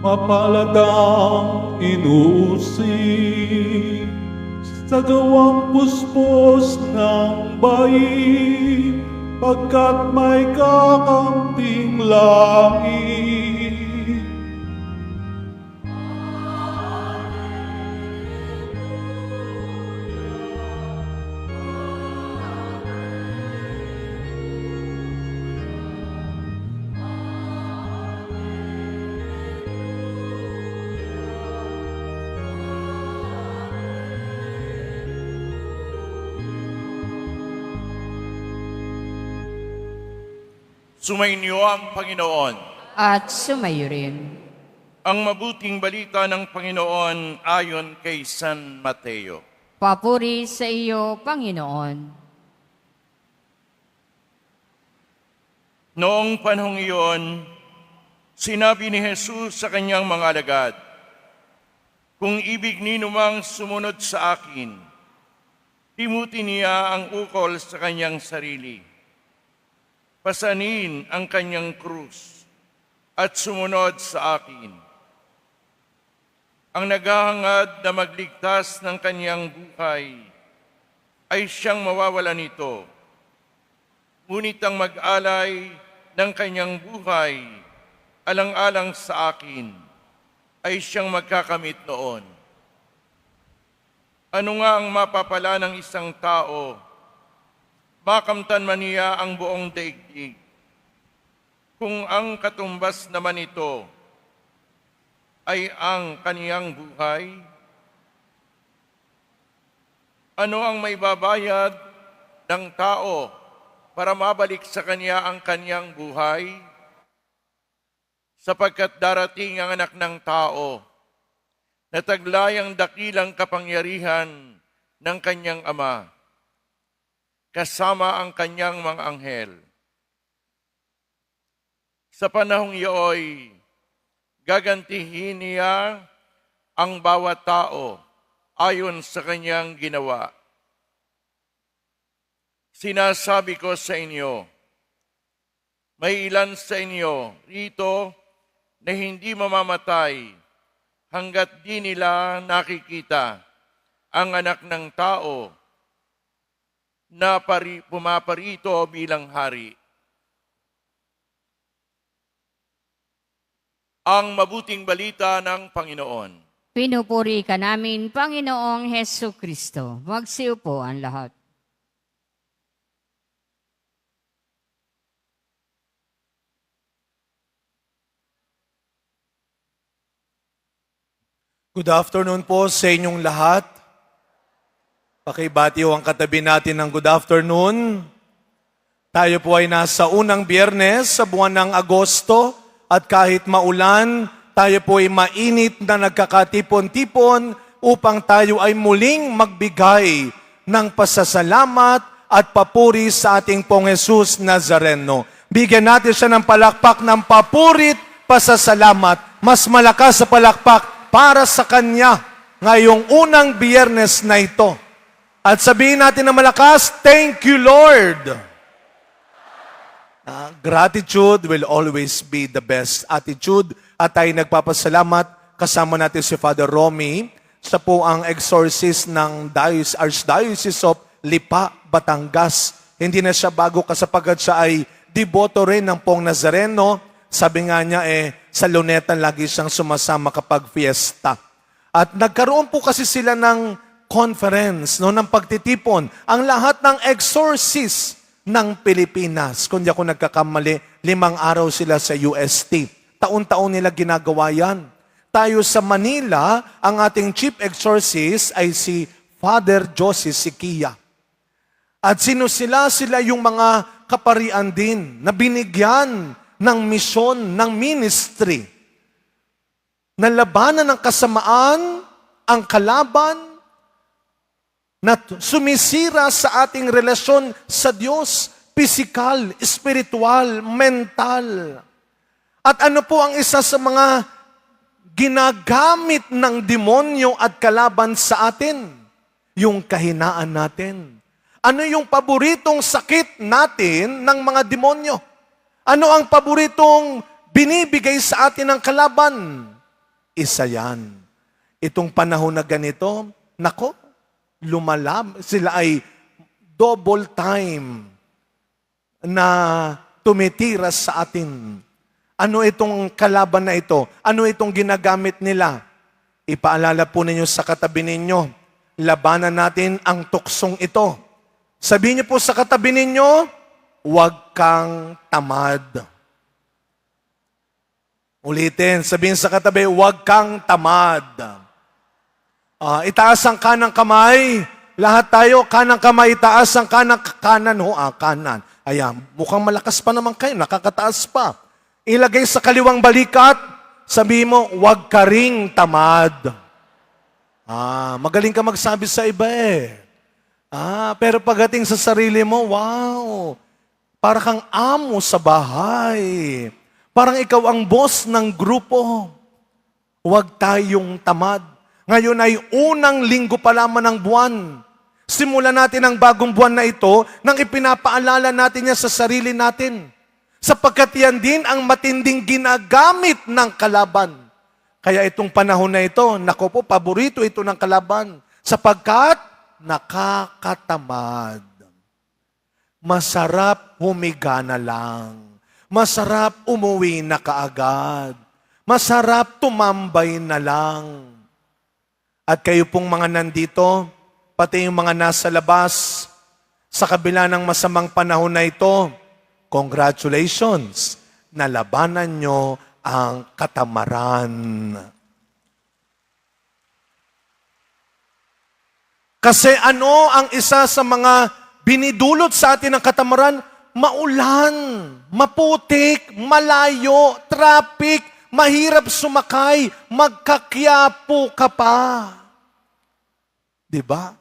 Mapalad ang inuusig sa gawang puspos ng bayi, pagkat may kakamting langit. Sumainyo ang Panginoon. At sumayo rin. Ang mabuting balita ng Panginoon ayon kay San Mateo. Papuri sa iyo, Panginoon. Noong panahong iyon, sinabi ni Jesus sa kanyang mga alagad, "Kung ibig ninumang sumunod sa akin, timuti niya ang ukol sa kanyang sarili. Pasanin ang kanyang krus at sumunod sa akin. Ang naghahangad na magligtas ng kanyang buhay ay siyang mawawala nito. Ngunit ang mag-alay ng kanyang buhay alang-alang sa akin ay siyang magkakamit noon. Ano nga ang mapapala ng isang tao? Makamtan man niya ang buong daigdig. Kung ang katumbas naman ito ay ang kaniyang buhay, ano ang may babayad ng tao para mabalik sa kanya ang kaniyang buhay? Sapagkat darating ang anak ng tao na taglay ang dakilang kapangyarihan ng kanyang ama, kasama ang kanyang mga anghel. Sa panahong iyo'y gagantihin niya ang bawat tao ayon sa kanyang ginawa. Sinasabi ko sa inyo, may ilan sa inyo rito na hindi mamamatay hanggat di nila nakikita ang anak ng tao na pumaparito bilang hari." Ang mabuting balita ng Panginoon. Pinupuri ka namin, Panginoong Hesu Kristo. Magsiupo ang lahat. Good afternoon po sa inyong lahat. Pakibatiw ang katabi natin ng good afternoon. Tayo po ay nasa unang Biyernes sa buwan ng Agosto at kahit maulan, tayo po ay mainit na nagkakatipon-tipon upang tayo ay muling magbigay ng pasasalamat at papuri sa ating Pong Jesus Nazareno. Bigyan natin siya ng palakpak ng papurit, pasasalamat. Mas malakas sa palakpak para sa Kanya ngayong unang Biyernes na ito. At sabihin natin na malakas, thank you, Lord. Gratitude will always be the best attitude. At tayo nagpapasalamat, kasama natin si Father Romy, siya po ang exorcist ng Archdiocese of Lipa, Batangas. Hindi na siya bago kasapagat siya ay deboto rin ng Pong Nazareno. Sabi nga niya sa Luneta lagi siyang sumasama kapag fiesta. At nagkaroon po kasi sila ng conference, ng pagtitipon, ang lahat ng exorcists ng Pilipinas. Kung di ako nagkakamali, 5 araw sila sa UST. Taon-taon nila ginagawa yan. Tayo sa Manila, ang ating chief exorcist ay si Father Jose Siquia. At sino sila? Sila yung mga kaparian din na binigyan ng misyon, ng ministry. Na labanan ng kasamaan, ang kalaban, na sumisira sa ating relasyon sa Diyos, physical, spiritual, mental. At ano po ang isa sa mga ginagamit ng demonyo at kalaban sa atin? Yung kahinaan natin. Ano yung paboritong sakit natin ng mga demonyo? Ano ang paboritong binibigay sa atin ng kalaban? isa yan. Itong panahon na ganito, nako, sila ay double time na tumitiras sa atin. Ano itong kalaban na ito? Ano itong ginagamit nila? Ipaalala po ninyo sa katabi ninyo, labanan natin ang tuksong ito. Sabihin niyo po sa katabi ninyo, huwag kang tamad. Ulitin, sabihin sa katabi, huwag kang tamad. Itaas ang kanang kamay. Lahat tayo, kanang kamay, itaas ang kanan. Kanan. Ayan, mukhang malakas pa naman kayo, nakakataas pa. Ilagay sa kaliwang balikat, sabihin mo, huwag ka ring tamad. Magaling ka magsabi sa iba eh. Pero pagdating sa sarili mo, wow, para kang amo sa bahay. Parang ikaw ang boss ng grupo. Huwag tayong tamad. Ngayon ay unang linggo pa lamang ng buwan. Simulan natin ang bagong buwan na ito nang ipinapaalala natin niya sa sarili natin. Sapagkat yan din ang matinding ginagamit ng kalaban. Kaya itong panahon na ito, nako po, paborito ito ng kalaban. Sapagkat nakakatamad. Masarap humiga na lang. Masarap umuwi na kaagad. Masarap tumambay na lang. At kayo pong mga nandito, pati yung mga nasa labas, sa kabila ng masamang panahon na ito, congratulations, nalabanan nyo ang katamaran. Kasi ano ang isa sa mga binidulot sa atin ng katamaran? Maulan, maputik, malayo, traffic, mahirap sumakay, magkakyapo ka pa. Diba?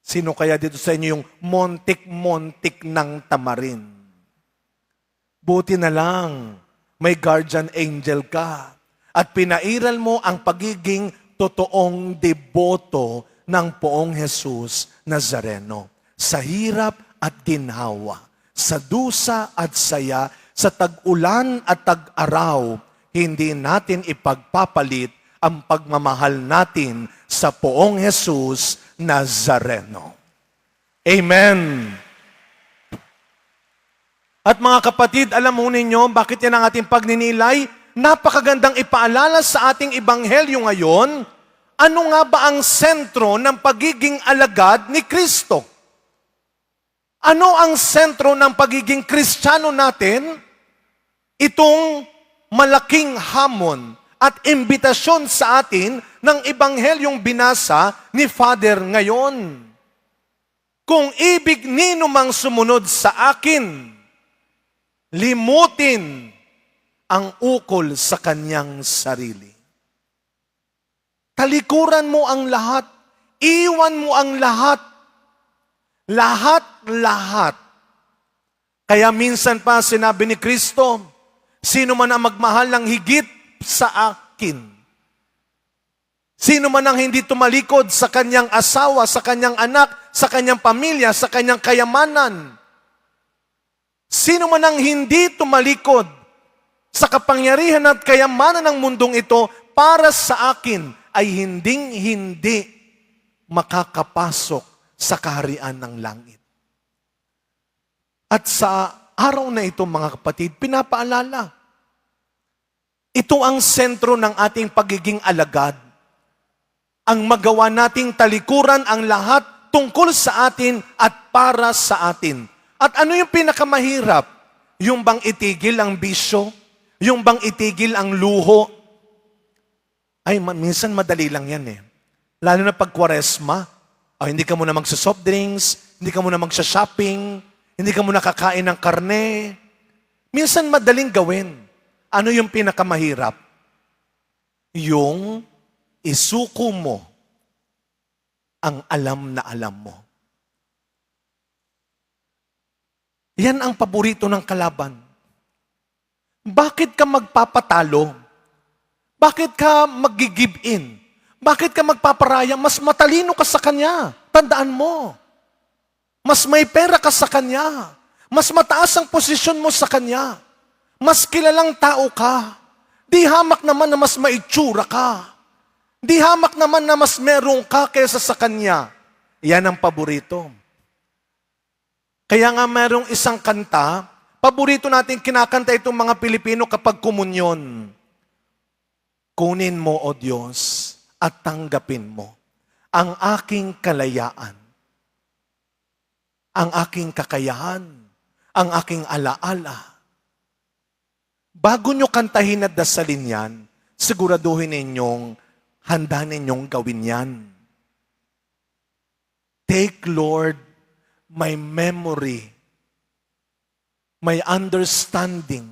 Sino kaya dito sa inyo yung montik-montik ng tamarin? Buti na lang, may guardian angel ka. At pinairal mo ang pagiging totoong deboto ng Poong Jesus Nazareno. Sa hirap at ginhawa, sa dusa at saya, sa tag-ulan at tag-araw, hindi natin ipagpapalit ang pagmamahal natin sa Poong Jesus Nazareno. Amen. At mga kapatid, alam mo ninyo, bakit yan ang ating pagninilay? Napakagandang ipaalala sa ating ebanghelyo ngayon. Ano nga ba ang sentro ng pagiging alagad ni Kristo? Ano ang sentro ng pagiging Kristiyano natin? Itong malaking hamon at imbitasyon sa atin ng ebanghelyong binasa ni Father ngayon. Kung ibig nino mang sumunod sa akin, limutin ang ukol sa kanyang sarili. Talikuran mo ang lahat. Iwan mo ang lahat. Lahat. Kaya minsan pa sinabi ni Kristo, sino man ang magmahal ng higit sa akin. Sino man ang hindi tumalikod sa kanyang asawa, sa kanyang anak, sa kanyang pamilya, sa kanyang kayamanan. Sino man ang hindi tumalikod sa kapangyarihan at kayamanan ng mundong ito para sa akin, ay hinding-hindi makakapasok sa kaharian ng langit. At sa araw na ito, mga kapatid, pinapaalala. Ito ang sentro ng ating pagiging alagad. Ang magawa nating talikuran ang lahat tungkol sa atin at para sa atin. At ano yung pinakamahirap? Yung bang itigil ang bisyo? Yung bang itigil ang luho? Ay, minsan madali lang yan eh. Lalo na pag Kwaresma, hindi ka muna magsa-soft drinks, hindi ka muna magsa-shopping, hindi ka muna kakain ng karne. Minsan madaling gawin. Ano yung pinakamahirap? Yung isuko mo ang alam na alam mo. Yan ang paborito ng kalaban. Bakit ka magpapatalo? Bakit ka mag-give in? Bakit ka magpaparaya? Mas matalino ka sa kanya. Tandaan mo. Mas may pera ka sa kanya. Mas mataas ang posisyon mo sa kanya. Mas kilalang tao ka. Di hamak naman na mas maitsura ka. Di hamak naman na mas meron ka kaysa sa kanya. Yan ang paborito. Kaya nga merong isang kanta, paborito natin kinakanta itong mga Pilipino kapag komunyon. Kunin mo, O Diyos, at tanggapin mo ang aking kalayaan, ang aking kakayahan, ang aking alaala. Bago nyo kantahin at dasalin yan, siguraduhin ninyong handa ninyong gawin yan. Take, Lord, my memory, my understanding,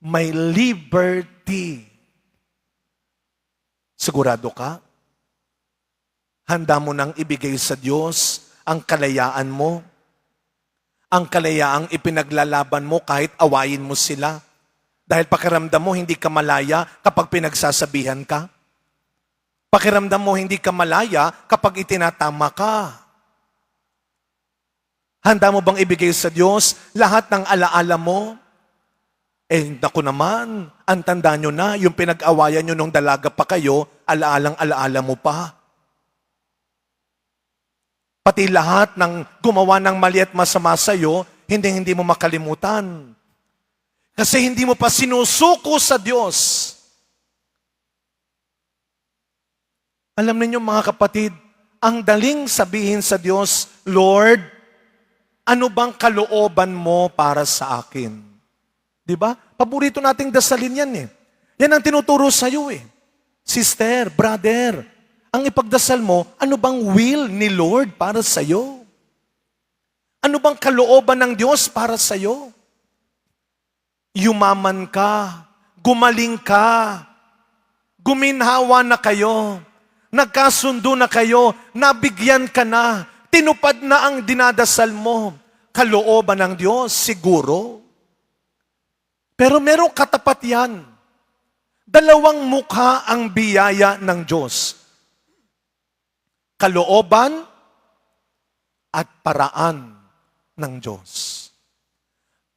my liberty. Sigurado ka? Handa mo nang ibigay sa Diyos ang kalayaan mo, ang kalayaang ipinaglalaban mo kahit awayin mo sila. Dahil pakiramdam mo hindi ka malaya kapag pinagsasabihan ka. Pakiramdam mo hindi ka malaya kapag itinatama ka. Handa mo bang ibigay sa Diyos lahat ng alaala mo? Naku naman, ang tanda nyo na, yung pinag-awayan nyo nung dalaga pa kayo, alaalang-alaala mo pa. Pati lahat ng gumawa ng mali at masama sa'yo, hindi mo makalimutan. Kasi hindi mo pa sinusuko sa Diyos. Alam niyo mga kapatid, ang daling sabihin sa Diyos, Lord, ano bang kalooban mo para sa akin? Di ba? Paborito nating dasalin yan eh. Yan ang tinuturo sa iyo eh. Sister, brother, ang ipagdasal mo, ano bang will ni Lord para sa iyo? Ano bang kalooban ng Diyos para sa iyo? Yumaman ka, gumaling ka, guminhawa na kayo, nagkasundo na kayo, nabigyan ka na, tinupad na ang dinadasal mo. Kalooban ng Diyos, siguro. Pero merong katapat yan. Dalawang mukha ang biyaya ng Diyos. Kalooban at paraan ng Diyos.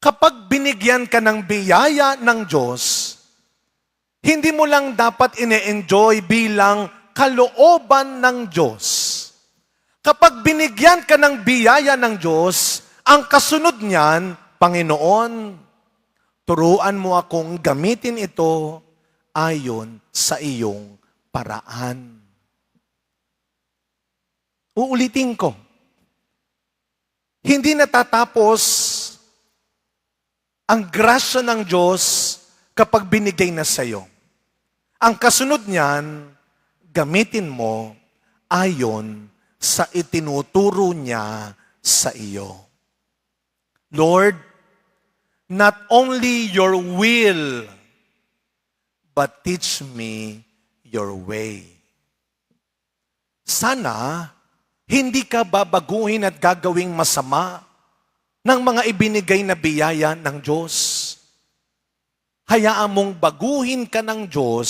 Kapag binigyan ka ng biyaya ng Diyos, hindi mo lang dapat ine-enjoy bilang kalooban ng Diyos. Kapag binigyan ka ng biyaya ng Diyos, ang kasunod niyan, Panginoon, turuan mo akong gamitin ito ayon sa iyong paraan. Uulitin ko. Hindi natatapos ang grasya ng Diyos kapag binigay na sa iyo. Ang kasunod niyan, gamitin mo ayon sa itinuturo niya sa iyo. Lord, not only your will, but teach me your way. Sana, hindi ka babaguhin at gagawing masama ng mga ibinigay na biyaya ng Diyos. Hayaan mong baguhin ka ng Diyos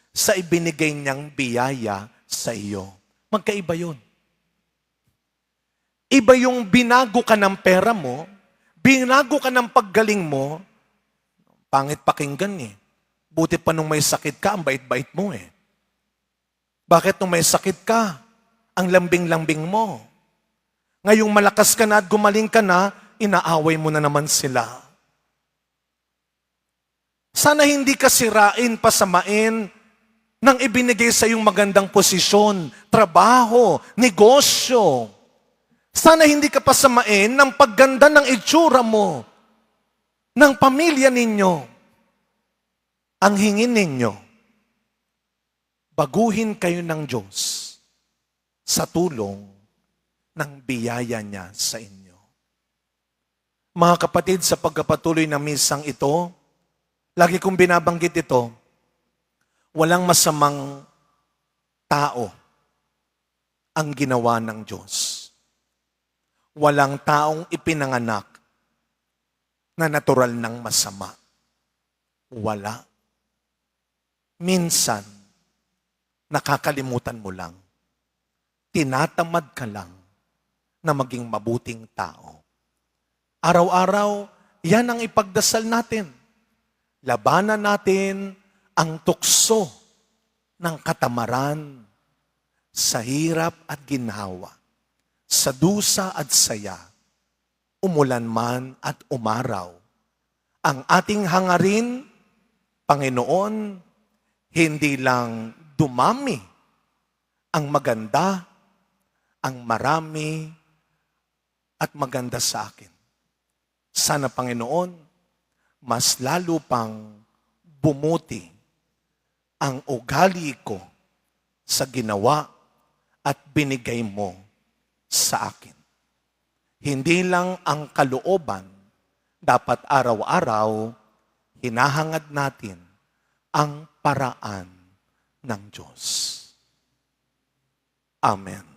sa ibinigay niyang biyaya sa iyo. Magkaiba yun. Iba yung binago ka ng pera mo, binago ka ng paggaling mo, pangit pakinggan eh. Buti pa nung may sakit ka, ang bait-bait mo eh. Bakit nung may sakit ka, ang lambing-lambing mo? Ngayong malakas ka na at gumaling ka na, inaaway mo na naman sila. Sana hindi ka sirain, pasamain ng ibinigay sa iyong magandang posisyon, trabaho, negosyo. Sana hindi ka pasamain ng pagganda ng itsura mo, ng pamilya ninyo. Ang hingin ninyo, baguhin kayo ng Diyos sa tulong ng biyaya niya sa inyo. Mga kapatid, sa pagkapatuloy ng misang ito, lagi kong binabanggit ito, walang masamang tao ang ginawa ng Diyos. Walang taong ipinanganak na natural ng masama. Wala. Minsan, nakakalimutan mo lang. Tinatamad ka lang na maging mabuting tao. Araw-araw, yan ang ipagdasal natin. Labanan natin ang tukso ng katamaran sa hirap at ginhawa, sa dusa at saya, umulan man at umaraw. Ang ating hangarin, Panginoon, hindi lang dumami ang maganda, ang marami at maganda sa akin. Sana, Panginoon, mas lalo pang bumuti ang ugali ko sa ginawa at binigay mo sa akin. Hindi lang ang kalooban, dapat araw-araw hinahangad natin ang paraan ng Diyos. Amen.